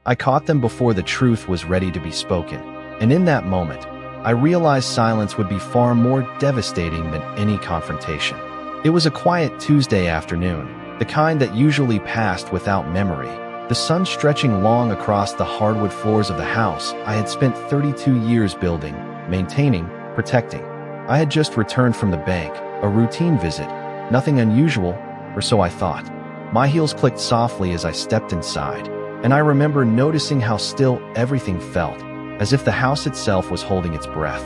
I caught them before the truth was ready to be spoken, and in that moment, I realized silence would be far more devastating than any confrontation. It was a quiet Tuesday afternoon, the kind that usually passed without memory, the sun stretching long across the hardwood floors of the house I had spent 32 years building, maintaining, protecting. I had just returned from the bank, a routine visit, nothing unusual, or so I thought. My heels clicked softly as I stepped inside, and I remember noticing how still everything felt, as if the house itself was holding its breath.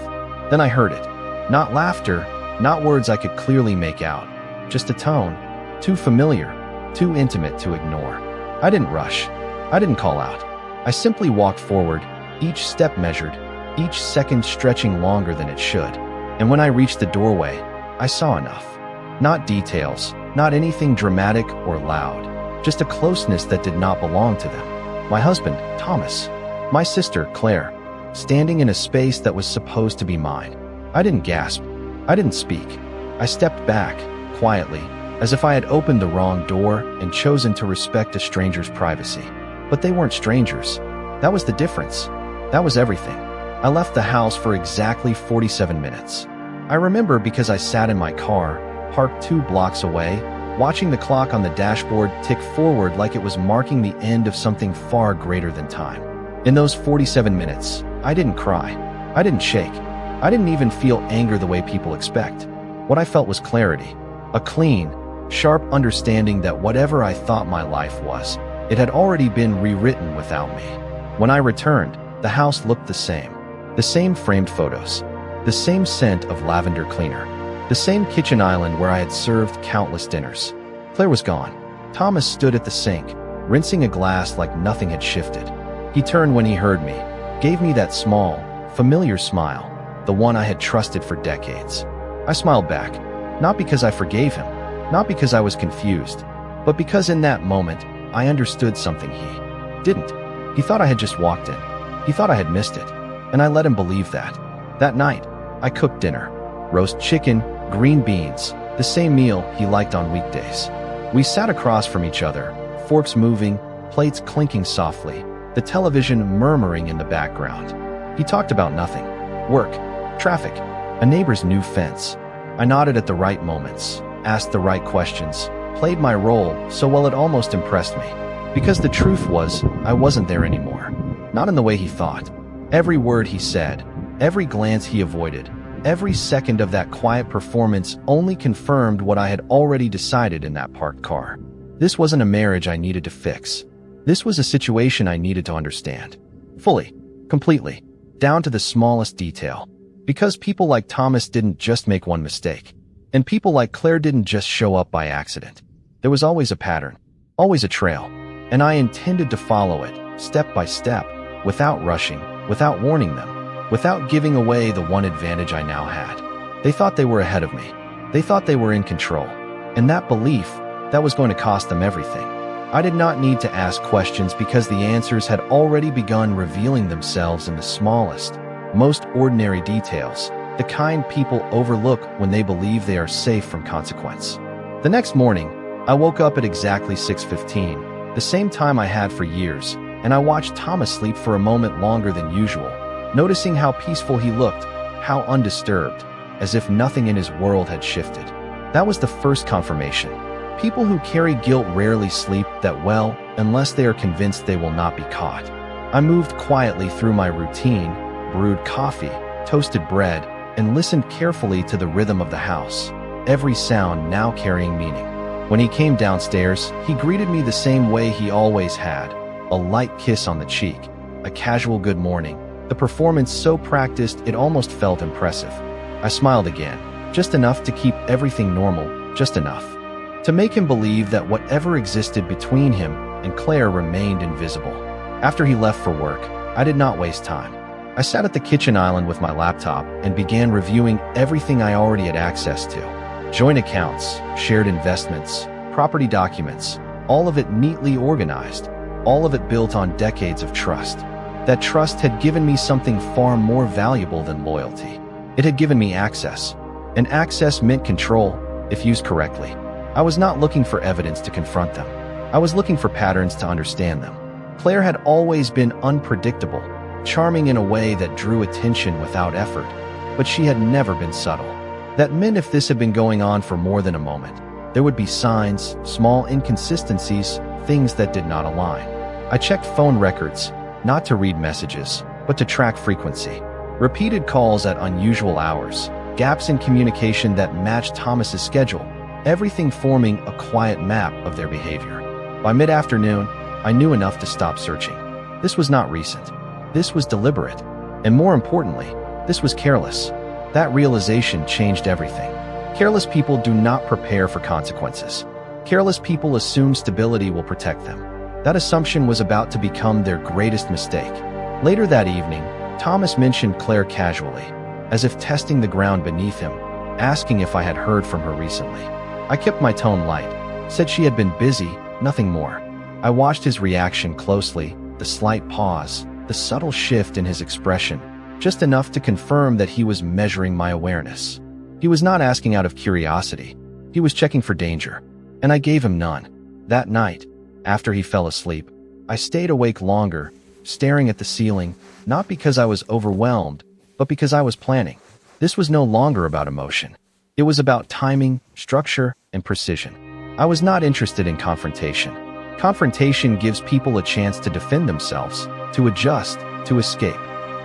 Then I heard it. Not laughter, not words I could clearly make out, just a tone, too familiar, too intimate to ignore. I didn't rush. I didn't call out. I simply walked forward, each step measured, each second stretching longer than it should. And when I reached the doorway, I saw enough. Not details, not anything dramatic or loud, just a closeness that did not belong to them. My husband, Thomas. My sister, Claire, standing in a space that was supposed to be mine. I didn't gasp. I didn't speak. I stepped back, quietly, as if I had opened the wrong door and chosen to respect a stranger's privacy. But they weren't strangers. That was the difference. That was everything. I left the house for exactly 47 minutes. I remember because I sat in my car, parked 2 blocks away, watching the clock on the dashboard tick forward like it was marking the end of something far greater than time. In those 47 minutes, I didn't cry. I didn't shake. I didn't even feel anger the way people expect. What I felt was clarity, a clean, sharp understanding that whatever I thought my life was, it had already been rewritten without me. When I returned, the house looked the same framed photos, the same scent of lavender cleaner, the same kitchen island where I had served countless dinners. Claire was gone. Thomas stood at the sink, rinsing a glass like nothing had shifted. He turned when he heard me, gave me that small, familiar smile, the one I had trusted for decades. I smiled back, not because I forgave him, not because I was confused, but because in that moment, I understood something he didn't. He thought I had just walked in. He thought I had missed it, and I let him believe that. That night, I cooked dinner. Roast chicken, green beans, the same meal he liked on weekdays. We sat across from each other, forks moving, plates clinking softly, the television murmuring in the background. He talked about nothing. Work, traffic, a neighbor's new fence. I nodded at the right moments, asked the right questions, played my role so well it almost impressed me. Because the truth was, I wasn't there anymore. Not in the way he thought. Every word he said, every glance he avoided, every second of that quiet performance only confirmed what I had already decided in that parked car. This wasn't a marriage I needed to fix. This was a situation I needed to understand. Fully, completely, down to the smallest detail. Because people like Thomas didn't just make one mistake. And people like Claire didn't just show up by accident. There was always a pattern, always a trail. And I intended to follow it, step by step, without rushing, without warning them, without giving away the one advantage I now had. They thought they were ahead of me. They thought they were in control. And that belief, that was going to cost them everything. I did not need to ask questions because the answers had already begun revealing themselves in the smallest, most ordinary details, the kind people overlook when they believe they are safe from consequence. The next morning, I woke up at exactly 6:15, the same time I had for years, and I watched Thomas sleep for a moment longer than usual, noticing how peaceful he looked, how undisturbed, as if nothing in his world had shifted. That was the first confirmation. People who carry guilt rarely sleep that well unless they are convinced they will not be caught. I moved quietly through my routine, brewed coffee, toasted bread, and listened carefully to the rhythm of the house, every sound now carrying meaning. When he came downstairs, he greeted me the same way he always had, a light kiss on the cheek, a casual good morning, the performance so practiced it almost felt impressive. I smiled again, just enough to keep everything normal, just enough to make him believe that whatever existed between him and Claire remained invisible. After he left for work, I did not waste time. I sat at the kitchen island with my laptop and began reviewing everything I already had access to. Joint accounts, shared investments, property documents, all of it neatly organized, all of it built on decades of trust. That trust had given me something far more valuable than loyalty. It had given me access, and access meant control, if used correctly. I was not looking for evidence to confront them. I was looking for patterns to understand them. Claire had always been unpredictable, charming in a way that drew attention without effort, but she had never been subtle. That meant if this had been going on for more than a moment, there would be signs, small inconsistencies, things that did not align. I checked phone records, not to read messages, but to track frequency. Repeated calls at unusual hours, gaps in communication that matched Thomas's schedule, everything forming a quiet map of their behavior. By mid-afternoon, I knew enough to stop searching. This was not recent. This was deliberate. And more importantly, this was careless. That realization changed everything. Careless people do not prepare for consequences. Careless people assume stability will protect them. That assumption was about to become their greatest mistake. Later that evening, Thomas mentioned Claire casually, as if testing the ground beneath him, asking if I had heard from her recently. I kept my tone light, said she had been busy, nothing more. I watched his reaction closely, the slight pause, the subtle shift in his expression, just enough to confirm that he was measuring my awareness. He was not asking out of curiosity. He was checking for danger, and I gave him none. That night, after he fell asleep, I stayed awake longer, staring at the ceiling, not because I was overwhelmed, but because I was planning. This was no longer about emotion. It was about timing, structure, and precision. I was not interested in confrontation. Confrontation gives people a chance to defend themselves, to adjust, to escape.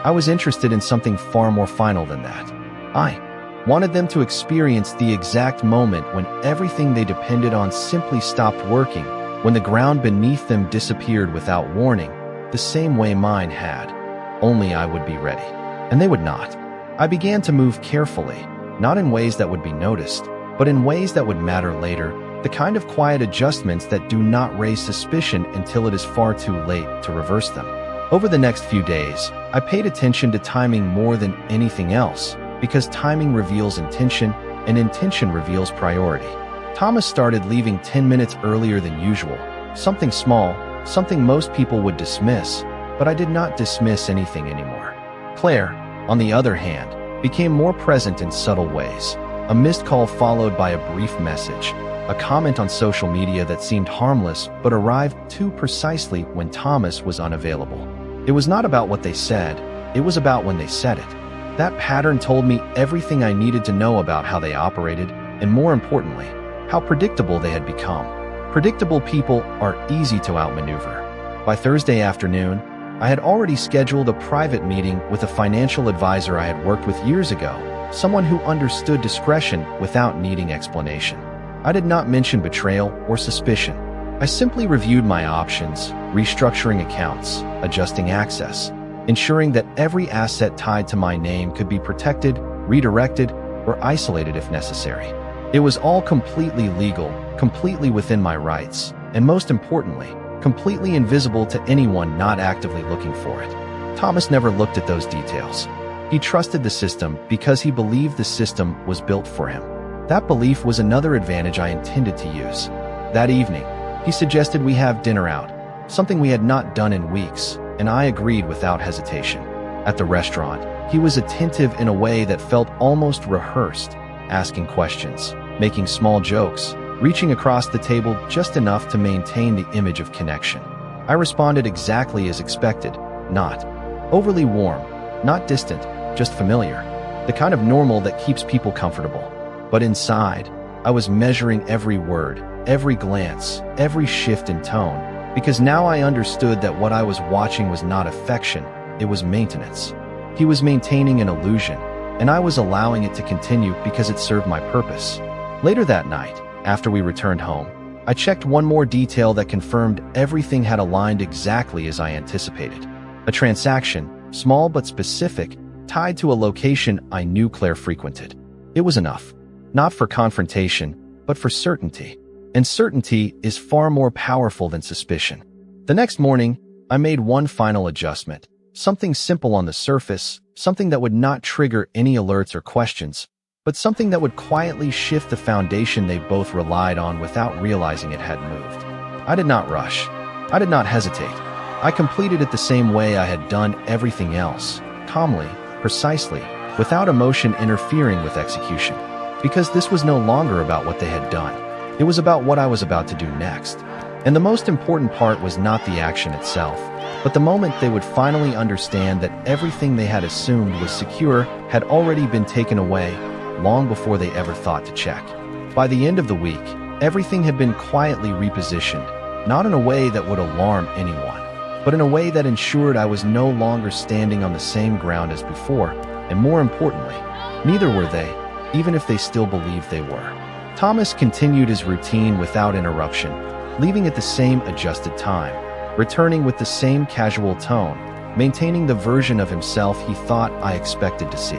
I was interested in something far more final than that. I wanted them to experience the exact moment when everything they depended on simply stopped working, when the ground beneath them disappeared without warning, the same way mine had. Only I would be ready. And they would not. I began to move carefully, not in ways that would be noticed, but in ways that would matter later, the kind of quiet adjustments that do not raise suspicion until it is far too late to reverse them. Over the next few days, I paid attention to timing more than anything else, because timing reveals intention, and intention reveals priority. Thomas started leaving 10 minutes earlier than usual, something small, something most people would dismiss, but I did not dismiss anything anymore. Claire, on the other hand, became more present in subtle ways. A missed call followed by a brief message, a comment on social media that seemed harmless but arrived too precisely when Thomas was unavailable. It was not about what they said, it was about when they said it. That pattern told me everything I needed to know about how they operated, and more importantly, how predictable they had become. Predictable people are easy to outmaneuver. By Thursday afternoon, I had already scheduled a private meeting with a financial advisor I had worked with years ago, someone who understood discretion without needing explanation. I did not mention betrayal or suspicion. I simply reviewed my options, restructuring accounts, adjusting access, ensuring that every asset tied to my name could be protected, redirected, or isolated if necessary. It was all completely legal, completely within my rights, and most importantly, completely invisible to anyone not actively looking for it. Thomas never looked at those details. He trusted the system because he believed the system was built for him. That belief was another advantage I intended to use. That evening, he suggested we have dinner out, something we had not done in weeks, and I agreed without hesitation. At the restaurant, he was attentive in a way that felt almost rehearsed, asking questions, making small jokes, reaching across the table just enough to maintain the image of connection. I responded exactly as expected, not overly warm, not distant, just familiar, the kind of normal that keeps people comfortable. But inside, I was measuring every word, every glance, every shift in tone, because now I understood that what I was watching was not affection, it was maintenance. He was maintaining an illusion, and I was allowing it to continue because it served my purpose. Later that night, after we returned home, I checked one more detail that confirmed everything had aligned exactly as I anticipated. A transaction, small but specific, tied to a location I knew Claire frequented. It was enough. Not for confrontation, but for certainty. And certainty is far more powerful than suspicion. The next morning, I made one final adjustment. Something simple on the surface, something that would not trigger any alerts or questions, but something that would quietly shift the foundation they both relied on without realizing it had moved. I did not rush. I did not hesitate. I completed it the same way I had done everything else, calmly, precisely, without emotion interfering with execution. Because this was no longer about what they had done. It was about what I was about to do next. And the most important part was not the action itself, but the moment they would finally understand that everything they had assumed was secure had already been taken away long before they ever thought to check. By the end of the week, everything had been quietly repositioned, not in a way that would alarm anyone, but in a way that ensured I was no longer standing on the same ground as before, and more importantly, neither were they, even if they still believed they were. Thomas continued his routine without interruption, leaving at the same adjusted time, returning with the same casual tone, maintaining the version of himself he thought I expected to see.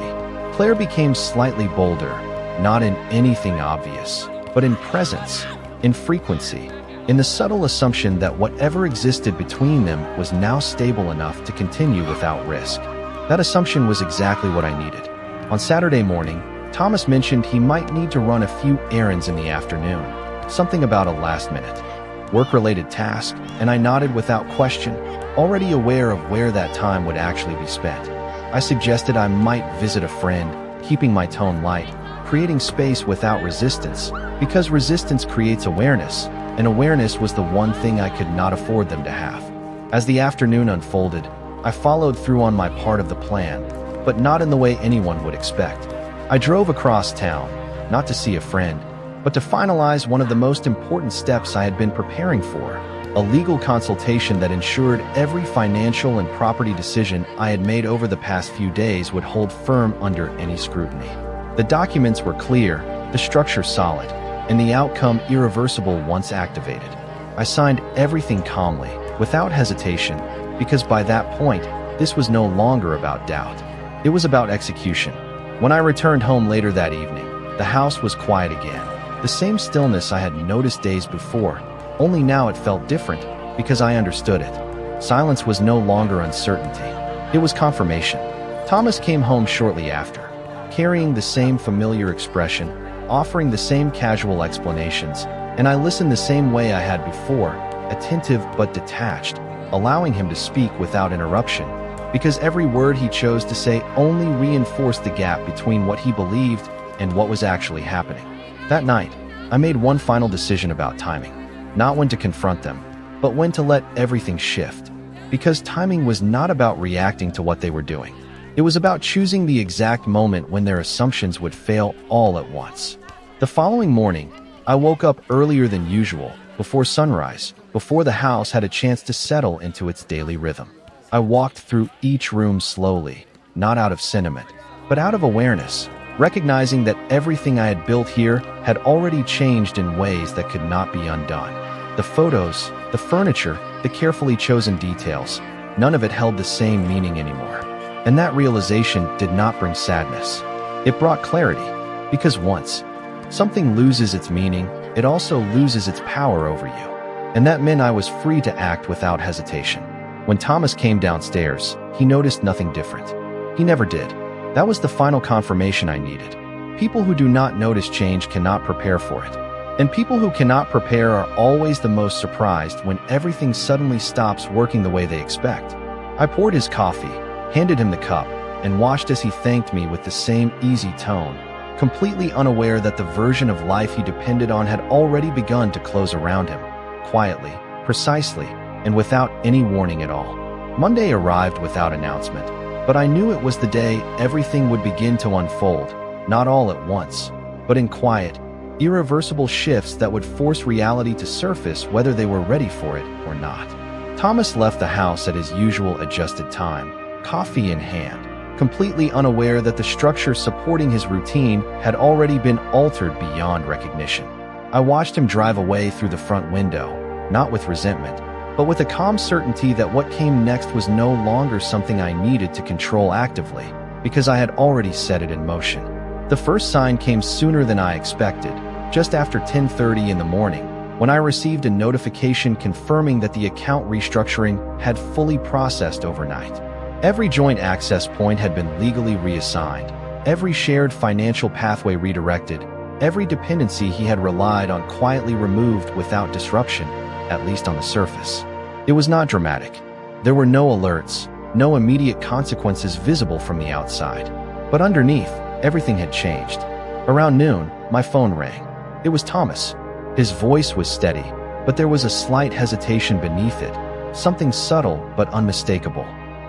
Claire became slightly bolder, not in anything obvious, but in presence, in frequency, in the subtle assumption that whatever existed between them was now stable enough to continue without risk. That assumption was exactly what I needed. On Saturday morning, Thomas mentioned he might need to run a few errands in the afternoon, something about a last-minute work-related task, and I nodded without question, already aware of where that time would actually be spent. I suggested I might visit a friend, keeping my tone light, creating space without resistance, because resistance creates awareness, and awareness was the one thing I could not afford them to have. As the afternoon unfolded, I followed through on my part of the plan, but not in the way anyone would expect. I drove across town, not to see a friend, but to finalize one of the most important steps I had been preparing for, a legal consultation that ensured every financial and property decision I had made over the past few days would hold firm under any scrutiny. The documents were clear, the structure solid, and the outcome irreversible once activated. I signed everything calmly, without hesitation, because by that point, this was no longer about doubt. It was about execution. When I returned home later that evening, the house was quiet again. The same stillness I had noticed days before, only now it felt different because I understood it. Silence was no longer uncertainty. It was confirmation. Thomas came home shortly after, carrying the same familiar expression, offering the same casual explanations, and I listened the same way I had before, attentive but detached, allowing him to speak without interruption, because every word he chose to say only reinforced the gap between what he believed and what was actually happening. That night, I made one final decision about timing, not when to confront them, but when to let everything shift, because timing was not about reacting to what they were doing. It was about choosing the exact moment when their assumptions would fail all at once. The following morning, I woke up earlier than usual, before sunrise, before the house had a chance to settle into its daily rhythm. I walked through each room slowly, not out of sentiment, but out of awareness, recognizing that everything I had built here had already changed in ways that could not be undone. The photos, the furniture, the carefully chosen details, none of it held the same meaning anymore. And that realization did not bring sadness. It brought clarity, because once something loses its meaning, it also loses its power over you. And that meant I was free to act without hesitation. When Thomas came downstairs, he noticed nothing different. He never did. That was the final confirmation I needed. People who do not notice change cannot prepare for it. And people who cannot prepare are always the most surprised when everything suddenly stops working the way they expect. I poured his coffee, handed him the cup, and watched as he thanked me with the same easy tone, completely unaware that the version of life he depended on had already begun to close around him, quietly, precisely, and without any warning at all. Monday arrived without announcement, but I knew it was the day everything would begin to unfold, not all at once, but in quiet, irreversible shifts that would force reality to surface whether they were ready for it or not. Thomas left the house at his usual adjusted time, coffee in hand, completely unaware that the structure supporting his routine had already been altered beyond recognition. I watched him drive away through the front window, not with resentment, but with a calm certainty that what came next was no longer something I needed to control actively, because I had already set it in motion. The first sign came sooner than I expected, just after 10:30 in the morning, when I received a notification confirming that the account restructuring had fully processed overnight. Every joint access point had been legally reassigned, every shared financial pathway redirected, every dependency he had relied on quietly removed without disruption, at least on the surface. It was not dramatic. There were no alerts, no immediate consequences visible from the outside. But underneath, everything had changed. Around noon, my phone rang. It was Thomas. His voice was steady, but there was a slight hesitation beneath it, something subtle but unmistakable.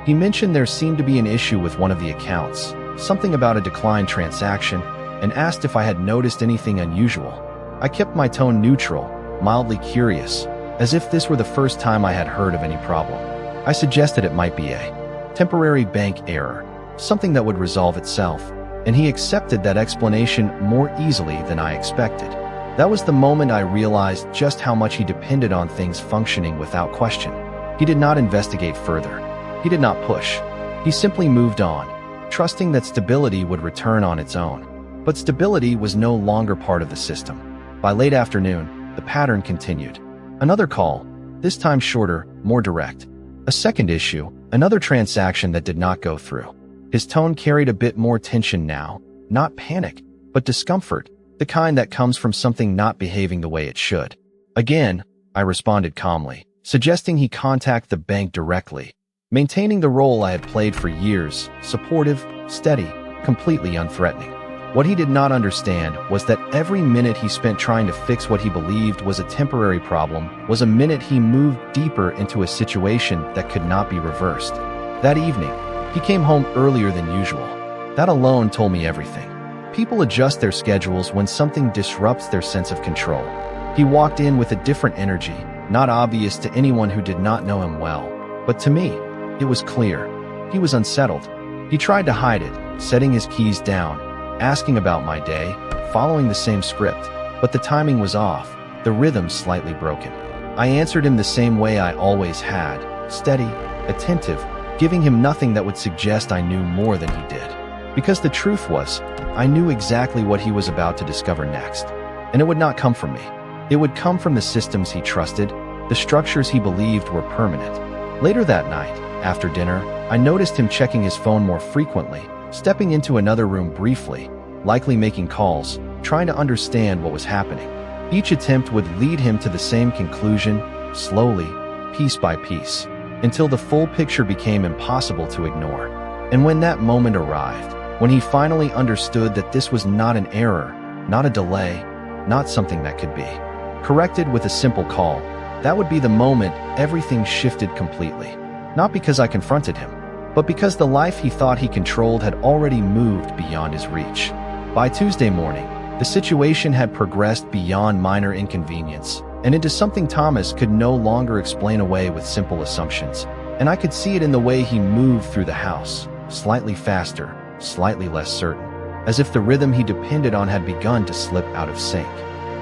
He mentioned there seemed to be an issue with one of the accounts, something about a declined transaction, and asked if I had noticed anything unusual. I kept my tone neutral, mildly curious, as if this were the first time I had heard of any problem. I suggested it might be a temporary bank error, something that would resolve itself, and he accepted that explanation more easily than I expected. That was the moment I realized just how much he depended on things functioning without question. He did not investigate further. He did not push. He simply moved on, trusting that stability would return on its own. But stability was no longer part of the system. By late afternoon, the pattern continued. Another call, this time shorter, more direct. A second issue, another transaction that did not go through. His tone carried a bit more tension now, not panic, but discomfort, the kind that comes from something not behaving the way it should. Again, I responded calmly, suggesting he contact the bank directly, maintaining the role I had played for years, supportive, steady, completely unthreatening. What he did not understand was that every minute he spent trying to fix what he believed was a temporary problem was a minute he moved deeper into a situation that could not be reversed. That evening, he came home earlier than usual. That alone told me everything. People adjust their schedules when something disrupts their sense of control. He walked in with a different energy, not obvious to anyone who did not know him well, but to me, it was clear. He was unsettled. He tried to hide it, setting his keys down, asking about my day, following the same script, but the timing was off, the rhythm slightly broken. I answered him the same way I always had, steady, attentive, giving him nothing that would suggest I knew more than he did. Because the truth was, I knew exactly what he was about to discover next. And it would not come from me. It would come from the systems he trusted, the structures he believed were permanent. Later that night, after dinner, I noticed him checking his phone more frequently, stepping into another room briefly, likely making calls, trying to understand what was happening. Each attempt would lead him to the same conclusion, slowly, piece by piece, until the full picture became impossible to ignore. And when that moment arrived, when he finally understood that this was not an error, not a delay, not something that could be corrected with a simple call, that would be the moment everything shifted completely. Not because I confronted him, but because the life he thought he controlled had already moved beyond his reach. By Tuesday morning, the situation had progressed beyond minor inconvenience and into something Thomas could no longer explain away with simple assumptions, and I could see it in the way he moved through the house, slightly faster, slightly less certain, as if the rhythm he depended on had begun to slip out of sync.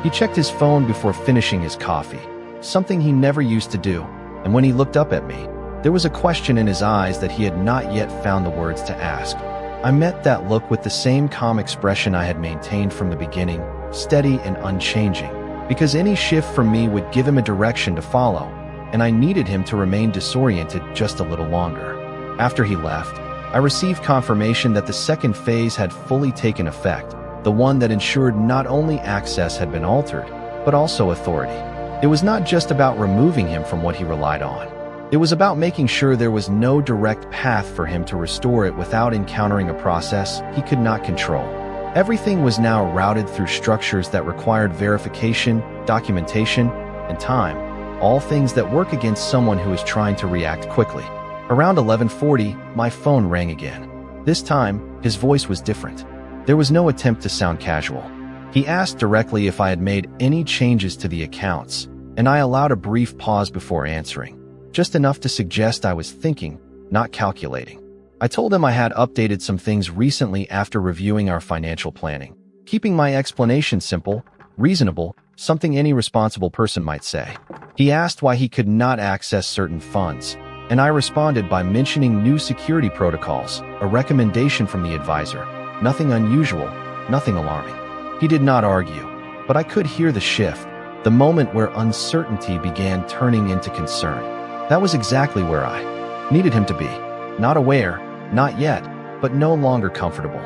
He checked his phone before finishing his coffee, something he never used to do, and when he looked up at me, there was a question in his eyes that he had not yet found the words to ask. I met that look with the same calm expression I had maintained from the beginning, steady and unchanging, because any shift from me would give him a direction to follow, and I needed him to remain disoriented just a little longer. After he left, I received confirmation that the second phase had fully taken effect, the one that ensured not only access had been altered, but also authority. It was not just about removing him from what he relied on. It was about making sure there was no direct path for him to restore it without encountering a process he could not control. Everything was now routed through structures that required verification, documentation, and time, all things that work against someone who is trying to react quickly. Around 11:40, my phone rang again. This time, his voice was different. There was no attempt to sound casual. He asked directly if I had made any changes to the accounts, and I allowed a brief pause before answering. Just enough to suggest I was thinking, not calculating. I told him I had updated some things recently after reviewing our financial planning, keeping my explanation simple, reasonable, something any responsible person might say. He asked why he could not access certain funds, and I responded by mentioning new security protocols, a recommendation from the advisor. Nothing unusual, nothing alarming. He did not argue, but I could hear the shift, the moment where uncertainty began turning into concern. That was exactly where I needed him to be. Not aware, not yet, but no longer comfortable.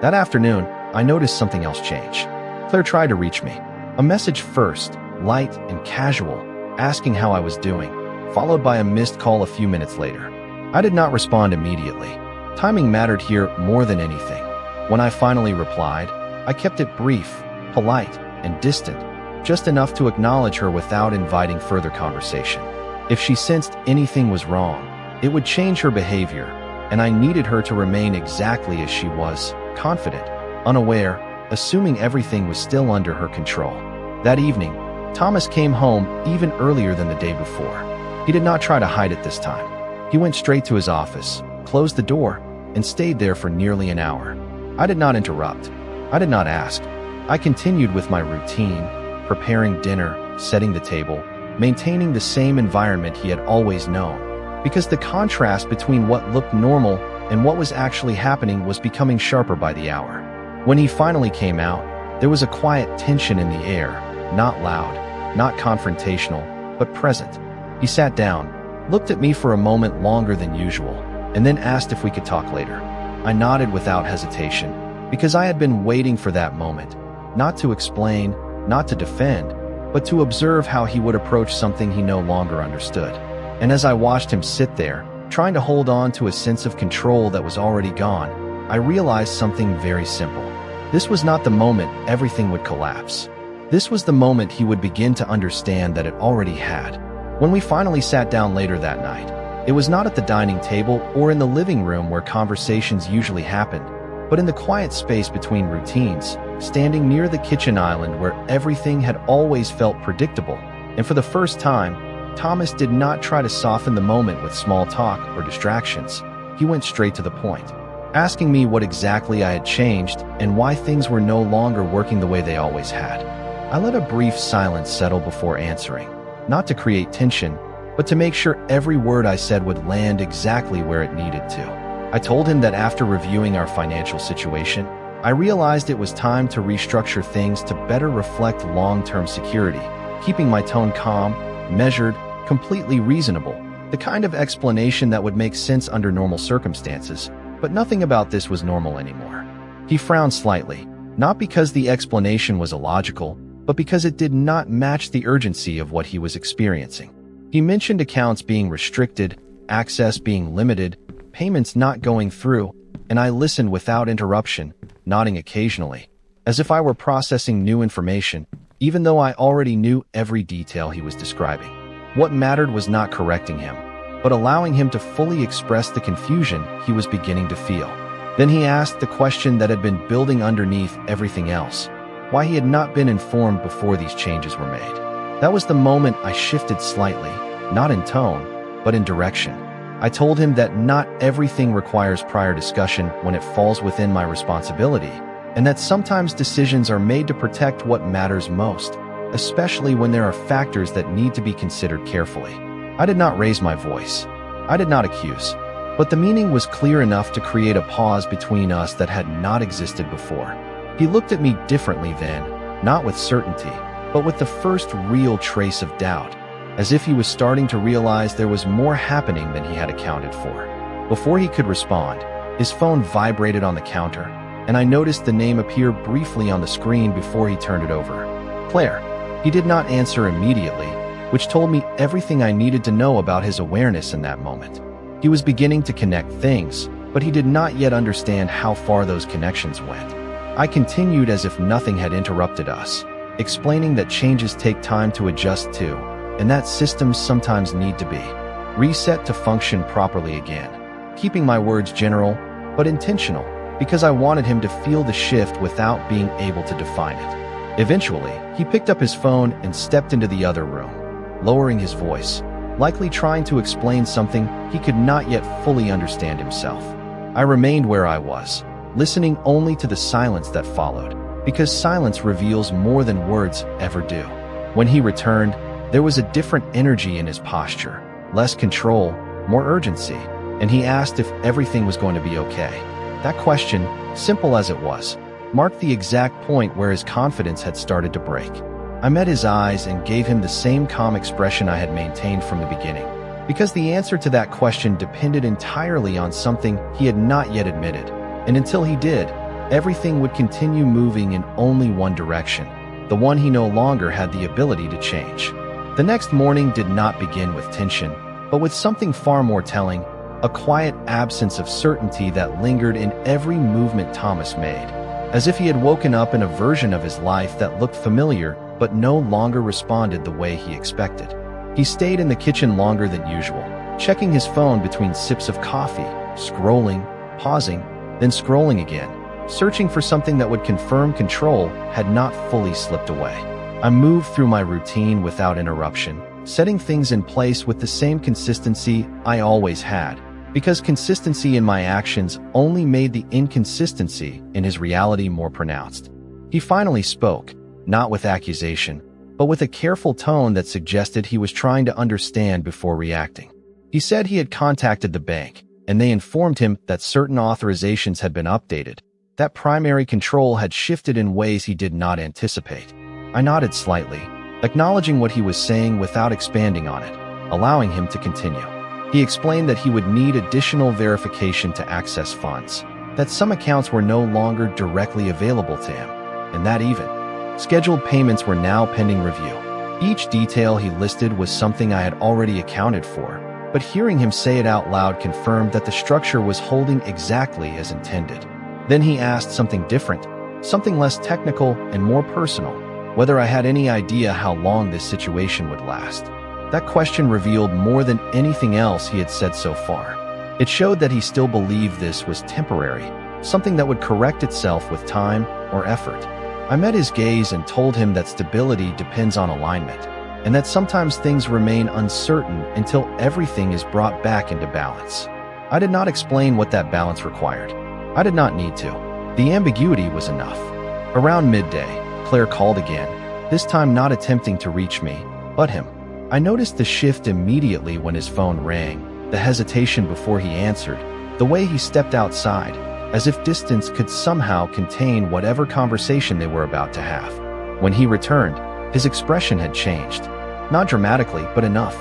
That afternoon, I noticed something else change. Claire tried to reach me. A message first, light and casual, asking how I was doing, followed by a missed call a few minutes later. I did not respond immediately. Timing mattered here more than anything. When I finally replied, I kept it brief, polite, and distant, just enough to acknowledge her without inviting further conversation. If she sensed anything was wrong, it would change her behavior, and I needed her to remain exactly as she was, confident, unaware, assuming everything was still under her control. That evening, Thomas came home even earlier than the day before. He did not try to hide it this time. He went straight to his office, closed the door, and stayed there for nearly an hour. I did not interrupt. I did not ask. I continued with my routine, preparing dinner, setting the table, maintaining the same environment he had always known, because the contrast between what looked normal and what was actually happening was becoming sharper by the hour. When he finally came out, there was a quiet tension in the air, not loud, not confrontational, but present. He sat down, looked at me for a moment longer than usual, and then asked if we could talk later. I nodded without hesitation, because I had been waiting for that moment, not to explain, not to defend, but to observe how he would approach something he no longer understood. And as I watched him sit there, trying to hold on to a sense of control that was already gone, I realized something very simple. This was not the moment everything would collapse. This was the moment he would begin to understand that it already had. When we finally sat down later that night, it was not at the dining table or in the living room where conversations usually happened, but in the quiet space between routines, standing near the kitchen island where everything had always felt predictable. And for the first time, Thomas did not try to soften the moment with small talk or distractions. He went straight to the point, asking me what exactly I had changed and why things were no longer working the way they always had. I let a brief silence settle before answering, not to create tension, but to make sure every word I said would land exactly where it needed to. I told him that after reviewing our financial situation, I realized it was time to restructure things to better reflect long-term security, keeping my tone calm, measured, completely reasonable, the kind of explanation that would make sense under normal circumstances, but nothing about this was normal anymore. He frowned slightly, not because the explanation was illogical, but because it did not match the urgency of what he was experiencing. He mentioned accounts being restricted, access being limited, payments not going through, and I listened without interruption, nodding occasionally, as if I were processing new information, even though I already knew every detail he was describing. What mattered was not correcting him, but allowing him to fully express the confusion he was beginning to feel. Then he asked the question that had been building underneath everything else, why he had not been informed before these changes were made. That was the moment I shifted slightly, not in tone, but in direction. I told him that not everything requires prior discussion when it falls within my responsibility, and that sometimes decisions are made to protect what matters most, especially when there are factors that need to be considered carefully. I did not raise my voice. I did not accuse, but the meaning was clear enough to create a pause between us that had not existed before. He looked at me differently then, not with certainty, but with the first real trace of doubt, as if he was starting to realize there was more happening than he had accounted for. Before he could respond, his phone vibrated on the counter, and I noticed the name appear briefly on the screen before he turned it over. Claire. He did not answer immediately, which told me everything I needed to know about his awareness in that moment. He was beginning to connect things, but he did not yet understand how far those connections went. I continued as if nothing had interrupted us, explaining that changes take time to adjust to, and that systems sometimes need to be reset to function properly again, keeping my words general but intentional, because I wanted him to feel the shift without being able to define it. Eventually, he picked up his phone and stepped into the other room, lowering his voice, likely trying to explain something he could not yet fully understand himself. I remained where I was, listening only to the silence that followed, because silence reveals more than words ever do. When he returned, there was a different energy in his posture, less control, more urgency, and he asked if everything was going to be okay. That question, simple as it was, marked the exact point where his confidence had started to break. I met his eyes and gave him the same calm expression I had maintained from the beginning, because the answer to that question depended entirely on something he had not yet admitted, and until he did, everything would continue moving in only one direction, the one he no longer had the ability to change. The next morning did not begin with tension, but with something far more telling, a quiet absence of certainty that lingered in every movement Thomas made, as if he had woken up in a version of his life that looked familiar but no longer responded the way he expected. He stayed in the kitchen longer than usual, checking his phone between sips of coffee, scrolling, pausing, then scrolling again, searching for something that would confirm control had not fully slipped away. I moved through my routine without interruption, setting things in place with the same consistency I always had, because consistency in my actions only made the inconsistency in his reality more pronounced. He finally spoke, not with accusation, but with a careful tone that suggested he was trying to understand before reacting. He said he had contacted the bank, and they informed him that certain authorizations had been updated, that primary control had shifted in ways he did not anticipate. I nodded slightly, acknowledging what he was saying without expanding on it, allowing him to continue. He explained that he would need additional verification to access funds, that some accounts were no longer directly available to him, and that even scheduled payments were now pending review. Each detail he listed was something I had already accounted for, but hearing him say it out loud confirmed that the structure was holding exactly as intended. Then he asked something different, something less technical and more personal, whether I had any idea how long this situation would last. That question revealed more than anything else he had said so far. It showed that he still believed this was temporary, something that would correct itself with time or effort. I met his gaze and told him that stability depends on alignment, and that sometimes things remain uncertain until everything is brought back into balance. I did not explain what that balance required. I did not need to. The ambiguity was enough. Around midday, Claire called again, this time not attempting to reach me, but him. I noticed the shift immediately when his phone rang, the hesitation before he answered, the way he stepped outside, as if distance could somehow contain whatever conversation they were about to have. When he returned, his expression had changed. Not dramatically, but enough.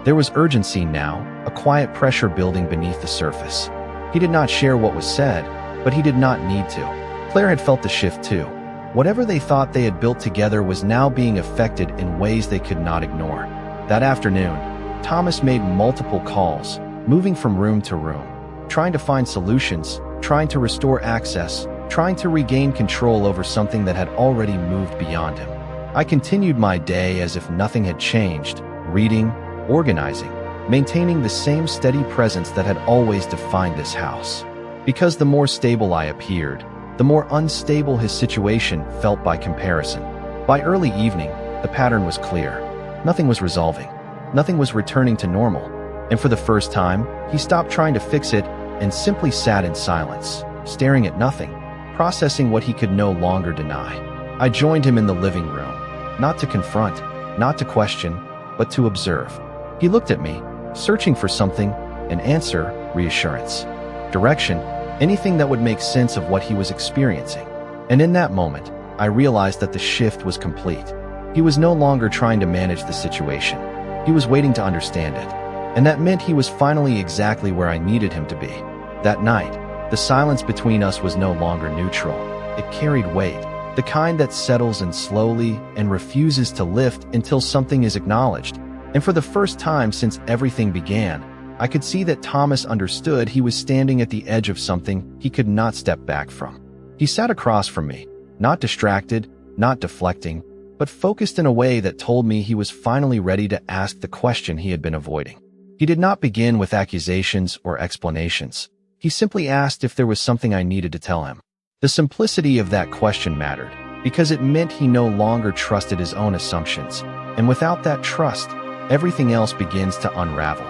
There was urgency now, a quiet pressure building beneath the surface. He did not share what was said, but he did not need to. Claire had felt the shift too. Whatever they thought they had built together was now being affected in ways they could not ignore. That afternoon, Thomas made multiple calls, moving from room to room, trying to find solutions, trying to restore access, trying to regain control over something that had already moved beyond him. I continued my day as if nothing had changed, reading, organizing, maintaining the same steady presence that had always defined this house. Because the more stable I appeared, the more unstable his situation felt by comparison. By early evening, the pattern was clear. Nothing was resolving. Nothing was returning to normal. And for the first time, he stopped trying to fix it and simply sat in silence, staring at nothing, processing what he could no longer deny. I joined him in the living room, not to confront, not to question, but to observe. He looked at me, searching for something, an answer, reassurance, direction, anything that would make sense of what he was experiencing. And in that moment, I realized that the shift was complete. He was no longer trying to manage the situation. He was waiting to understand it. And that meant he was finally exactly where I needed him to be. That night, the silence between us was no longer neutral. It carried weight, the kind that settles in slowly and refuses to lift until something is acknowledged. And for the first time since everything began, I could see that Thomas understood he was standing at the edge of something he could not step back from. He sat across from me, not distracted, not deflecting, but focused in a way that told me he was finally ready to ask the question he had been avoiding. He did not begin with accusations or explanations. He simply asked if there was something I needed to tell him. The simplicity of that question mattered, because it meant he no longer trusted his own assumptions, and without that trust, everything else begins to unravel.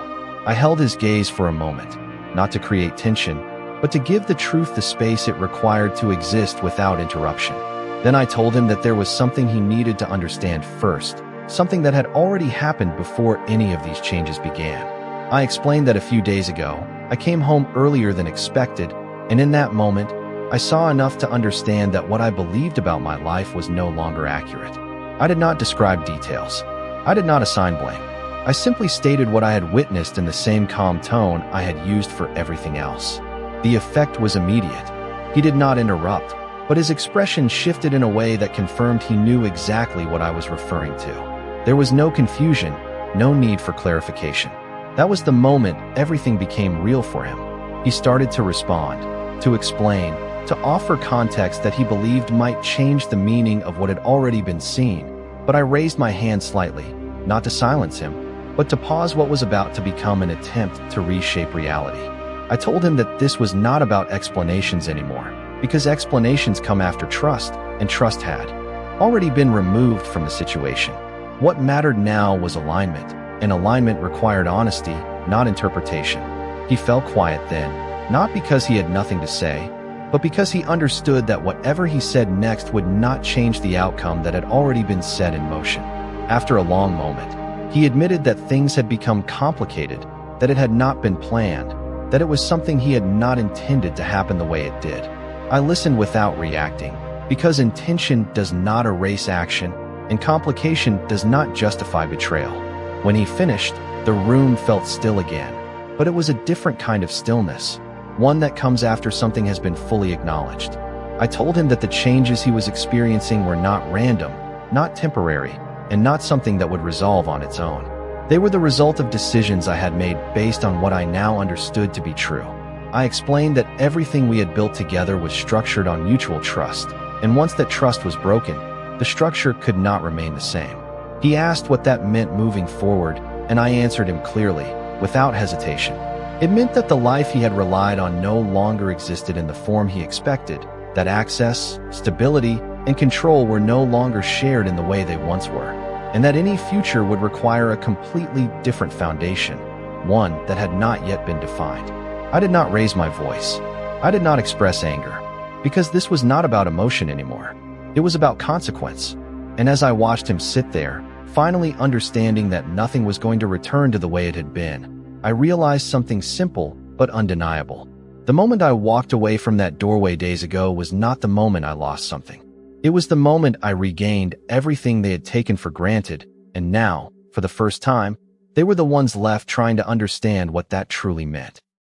I held his gaze for a moment, not to create tension, but to give the truth the space it required to exist without interruption. Then I told him that there was something he needed to understand first, something that had already happened before any of these changes began. I explained that a few days ago, I came home earlier than expected, and in that moment, I saw enough to understand that what I believed about my life was no longer accurate. I did not describe details. I did not assign blame. I simply stated what I had witnessed in the same calm tone I had used for everything else. The effect was immediate. He did not interrupt, but his expression shifted in a way that confirmed he knew exactly what I was referring to. There was no confusion, no need for clarification. That was the moment everything became real for him. He started to respond, to explain, to offer context that he believed might change the meaning of what had already been seen. but I raised my hand slightly, not to silence him, but to pause what was about to become an attempt to reshape reality. I told him that this was not about explanations anymore, because explanations come after trust, and trust had already been removed from the situation. What mattered now was alignment, and alignment required honesty, not interpretation. He fell quiet then, not because he had nothing to say, but because he understood that whatever he said next would not change the outcome that had already been set in motion. After a long moment, he admitted that things had become complicated, that it had not been planned, that it was something he had not intended to happen the way it did. I listened without reacting, because intention does not erase action, and complication does not justify betrayal. When he finished, the room felt still again, but it was a different kind of stillness, one that comes after something has been fully acknowledged. I told him that the changes he was experiencing were not random, not temporary, and not something that would resolve on its own. They were the result of decisions I had made based on what I now understood to be true. I explained that everything we had built together was structured on mutual trust, and once that trust was broken, the structure could not remain the same. He asked what that meant moving forward, and I answered him clearly, without hesitation. It meant that the life he had relied on no longer existed in the form he expected, that access, stability, and control were no longer shared in the way they once were, and that any future would require a completely different foundation, one that had not yet been defined. I did not raise my voice. I did not express anger, because this was not about emotion anymore. It was about consequence. And as I watched him sit there, finally understanding that nothing was going to return to the way it had been, I realized something simple but undeniable. The moment I walked away from that doorway days ago was not the moment I lost something. It was the moment I regained everything they had taken for granted, and now, for the first time, they were the ones left trying to understand what that truly meant.